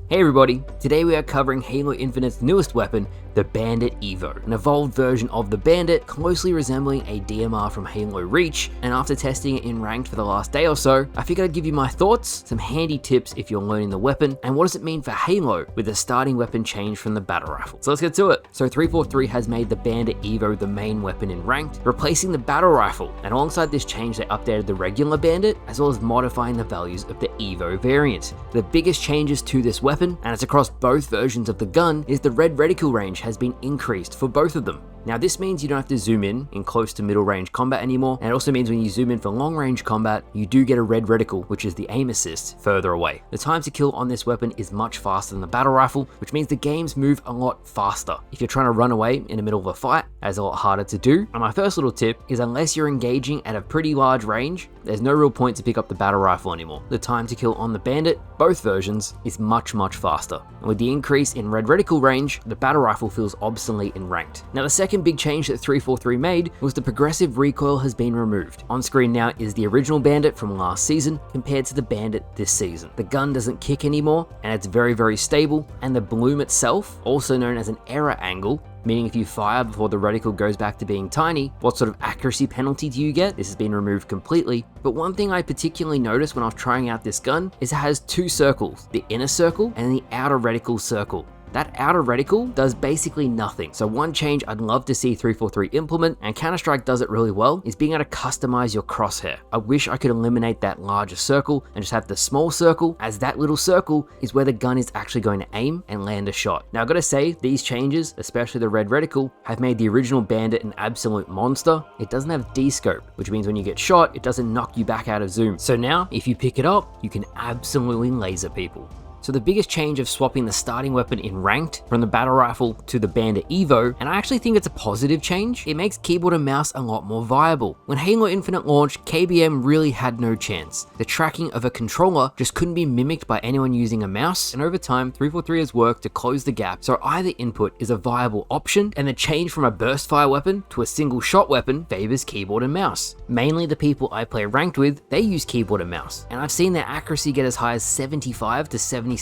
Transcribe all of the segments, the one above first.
Hey everybody, today we are covering Halo Infinite's newest weapon, the Bandit EVO, an evolved version of the Bandit closely resembling a DMR from Halo Reach, and after testing it in ranked for the last day or so, I figured I'd give you my thoughts, some handy tips if you're learning the weapon, and what does it mean for Halo with the starting weapon change from the battle rifle. So let's get to it. So 343 has made the Bandit EVO the main weapon in ranked, replacing the battle rifle, and alongside this change they updated the regular Bandit, as well as modifying the values of the EVO variant. The biggest changes to this weapon, and it's across both versions of the gun, is the red reticle range has been increased for both of them. Now this means you don't have to zoom in close to middle range combat anymore, and it also means when you zoom in for long range combat, you do get a red reticle, which is the aim assist, further away. The time to kill on this weapon is much faster than the battle rifle, which means the games move a lot faster. If you're trying to run away in the middle of a fight, that's a lot harder to do. And my first little tip is unless you're engaging at a pretty large range, there's no real point to pick up the battle rifle anymore. The time to kill on the Bandit, both versions, is much faster. And with the increase in red reticle range, the battle rifle feels obsolete in ranked. Now the second big change that 343 made was the progressive recoil has been removed. On screen now is the original Bandit from last season compared to the Bandit this season. The gun doesn't kick anymore, and it's very stable, and the bloom itself, also known as an error angle, meaning if you fire before the reticle goes back to being tiny, what sort of accuracy penalty do you get? This has been removed completely. But one thing I particularly noticed when I was trying out this gun is it has two circles, the inner circle and the outer reticle circle. That outer reticle does basically nothing. So one change I'd love to see 343 implement, and Counter-Strike does it really well, is being able to customize your crosshair. I wish I could eliminate that larger circle and just have the small circle, as that little circle is where the gun is actually going to aim and land a shot. Now I've got to say, these changes, especially the red reticle, have made the original Bandit an absolute monster. It doesn't have D-scope, which means when you get shot, it doesn't knock you back out of zoom. So now, if you pick it up, you can absolutely laser people. So the biggest change of swapping the starting weapon in ranked from the battle rifle to the Bandit EVO, and I actually think it's a positive change, it makes keyboard and mouse a lot more viable. When Halo Infinite launched, KBM really had no chance. The tracking of a controller just couldn't be mimicked by anyone using a mouse, and over time 343 has worked to close the gap, so either input is a viable option, and the change from a burst fire weapon to a single shot weapon favors keyboard and mouse. Mainly the people I play ranked with, they use keyboard and mouse, and I've seen their accuracy get as high as 75 to 77%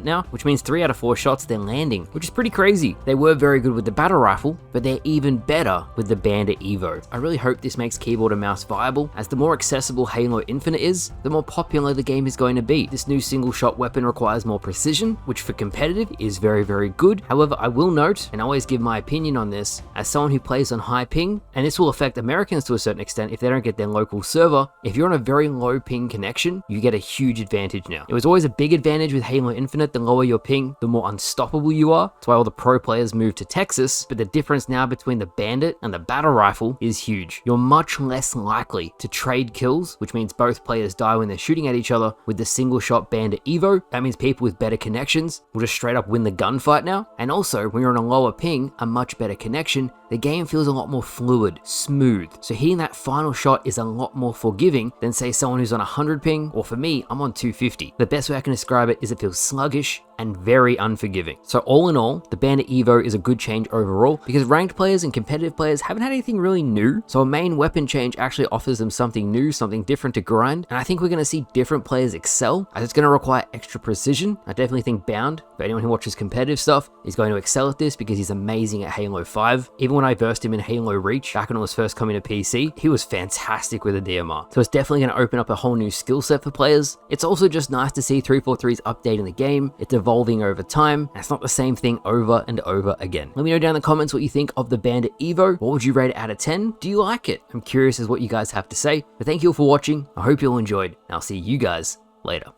now, which means 3 out of 4 shots they're landing, which is pretty crazy. They were very good with the battle rifle, but they're even better with the Bandit EVO. I really hope this makes keyboard and mouse viable, as the more accessible Halo Infinite is, the more popular the game is going to be. This new single shot weapon requires more precision, which for competitive is very good. However, I will note, and I always give my opinion on this, as someone who plays on high ping, and this will affect Americans to a certain extent if they don't get their local server, if you're on a very low ping connection, you get a huge advantage now. It was always a big advantage with Halo Infinite. The lower your ping, the more unstoppable you are. That's why all the pro players moved to Texas, but the difference now between the Bandit and the battle rifle is huge. You're much less likely to trade kills, which means both players die when they're shooting at each other. With the single shot Bandit EVO, that means people with better connections will just straight up win the gunfight now. And also, when you're on a lower ping, a much better connection, the game feels a lot more fluid, smooth. So hitting that final shot is a lot more forgiving than say someone who's on 100 ping, or for me, I'm on 250. The best way I can describe it is it feels sluggish and very unforgiving. So all in all, the Bandit EVO is a good change overall, because ranked players and competitive players haven't had anything really new. So a main weapon change actually offers them something new, something different to grind. And I think we're going to see different players excel, as it's going to require extra precision. I definitely think Bound, for anyone who watches competitive stuff, is going to excel at this because he's amazing at Halo 5. Even when I versed him in Halo Reach, back when it was first coming to PC, he was fantastic with a DMR. So it's definitely going to open up a whole new skill set for players. It's also just nice to see 343's updating the game. It's evolving over time, and it's not the same thing over and over again. Let me know down in the comments what you think of the Bandit EVO. What would you rate it out of 10? Do you like it? I'm curious as what you guys have to say. But thank you all for watching. I hope you all enjoyed, and I'll see you guys later.